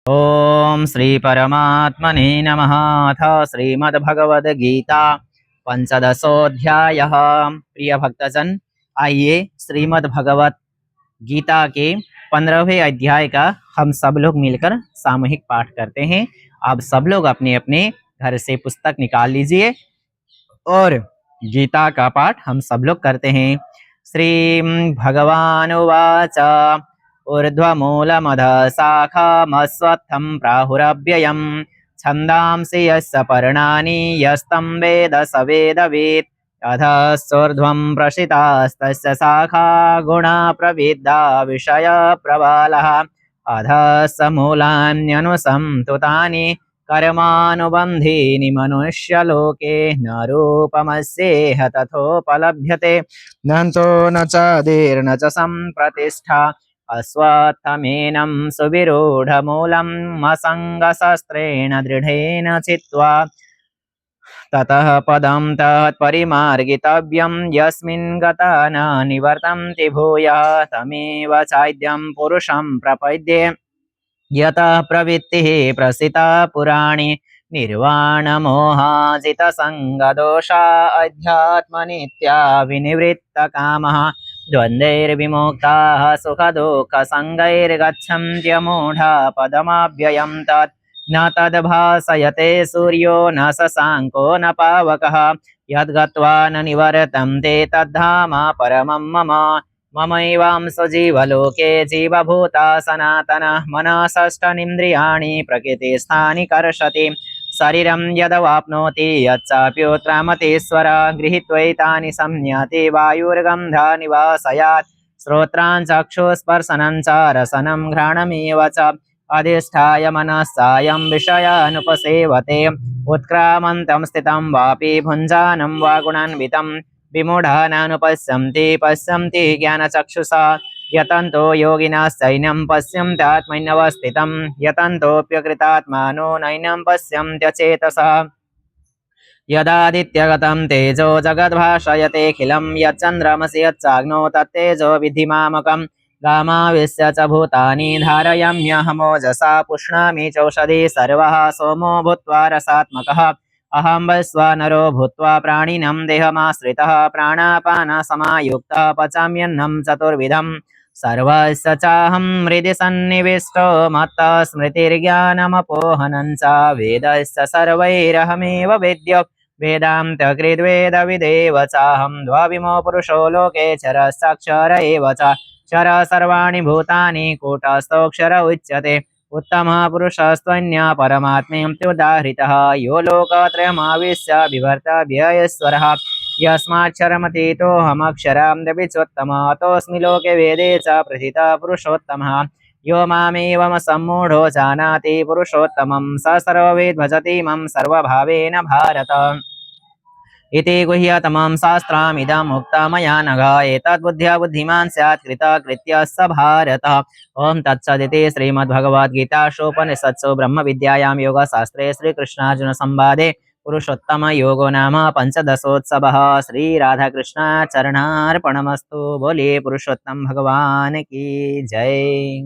ओम श्री परमात्मने नमः। अथ श्रीमद्भगवद्गीता पंचदशोऽध्यायः। प्रिय भक्तजन, आइए श्रीमद्भगवत गीता के 15वें अध्याय का हम सब लोग मिलकर सामूहिक पाठ करते हैं। आप सब लोग अपने अपने घर से पुस्तक निकाल लीजिए और गीता का पाठ हम सब लोग करते हैं। श्री भगवानुवाच ऊर्ध्वमूलमधः शाखामश्वत्थं प्राहुरव्ययम् छन्दांसि यस्य पर्णानि यस्तं वेद स वेदवित् अधश्चोर्ध्वं प्रसितास्तस्य शाखा गुणा प्रविद्धा विषयप्रबलः अधश्च मूलान्यनुसन्तुतानि कर्मानुबन्धीनि मनुष्यलोके न रूपमस्येह तथोपलभ्यते नन्तो न चादिर्न च सम्प्रतिष्ठा अश्वत्थमेनं सुविरूढमूलम् असङ्गशस्त्रेण दृढेन चित्वा ततः पदं तत्परिमार्गितव्यं यस्मिन् गता न निवर्तन्ति भूयः तमेव चाद्यं पुरुषं प्रपद्ये यतः प्रवृत्तिः प्रसिता पुराणे निर्वाणमोहाजितसङ्गदोषा अध्यात्मनित्या विनिवृत्तकामः द्वन्द्वैर्विमुक्ताः सुखदुःखसङ्गैर्गच्छन्त्यमूढा पदमव्ययं तत् न तद्भासयते सूर्यो न शशाङ्को न पावकः यद्गत्वा न निवर्तन्ते तद्धाम परमं मम ममैवांसो जीवलोके जीवभूता सनातनः मनः षष्ठानीन्द्रियाणि प्रकृतिस्थानि कर्षति शरीरं यदवाप्नोति यच्चाप्युत्क्रामतीश्वर गृहीत्वैतानि संयाति वायुर्गन्धनिवासयात् श्रोत्रां चक्षुस्पर्शनं च रसनं घ्राणमेव च अधिष्ठाय मनस्सायं विषयानुपसेवते उत्क्रामन्तं स्थितं वापि भुञ्जानं वा गुणान्वितं विमूढानानुपश्यन्ति पश्यन्ति ज्ञानचक्षुषा यतन्तो योगिनश्चैनं पश्यन्त्यात्मन्यवस्थितं यतन्तोऽप्यकृतात्मानो नैनं पश्यन्त्यचेतसः यदादित्यगतं तेजो जगद्भाषयतेऽखिलं यच्चन्द्रमसि यच्चाग्नो तत्तेजो विद्धि मामकं गामाविश्य च भूतानि धारयाम्यहमोजसा पुष्णामि चौषधी सर्वः सोमो भूत्वा रसात्मकः अहं वैश्वानरो भूत्वा प्राणिनं देहमाश्रितः प्राणापानसमायुक्तः पचाम्यन्नं चतुर्विधं सर्वस्य चाहं हृदि सन्निविष्टो मत्तः स्मृतिर्ज्ञानमपोहनं च वेदस्य सर्वैरहमेव वेद्यो वेदान्तकृद्वेदविदेव चाहं द्वाविमो पुरुषो लोके क्षरश्चाक्षर एव च क्षर सर्वाणि भूतानि कूटस्थोऽक्षर उच्यते उत्तमः पुरुषस्त्वन्यः परमात्मेत्युदाहृतः यो लोकत्रयमाविश्य बिभर्त्यव्ययेश्वरः यस्माक्षरमतीतोऽहमक्षरां चोत्तमः लोके वेदे च प्रथितः पुरुषोत्तमः यो मामेवं सम्मूढो जानाति पुरुषोत्तमं स सर्वविद् भजति मम सर्वभावेन भारत इति गुह्यतमं शास्त्रमिदम् उक्तं मया नघ एतद्बुद्ध्या बुद्धिमान् स्यात् कृतकृत्यः स भारत। ओम तत्सदिति श्रीमद्भगवद्गीतासूपनिषत्सु ब्रह्मविद्यायां योगशास्त्रे श्रीकृष्णार्जुन संवादे पुरुषोत्तम योगो नाम पंचदशोत्सवः। श्री राधाकृष्ण चरणार्पणमस्तु। बोलिए पुरुषोत्तम भगवान की जय।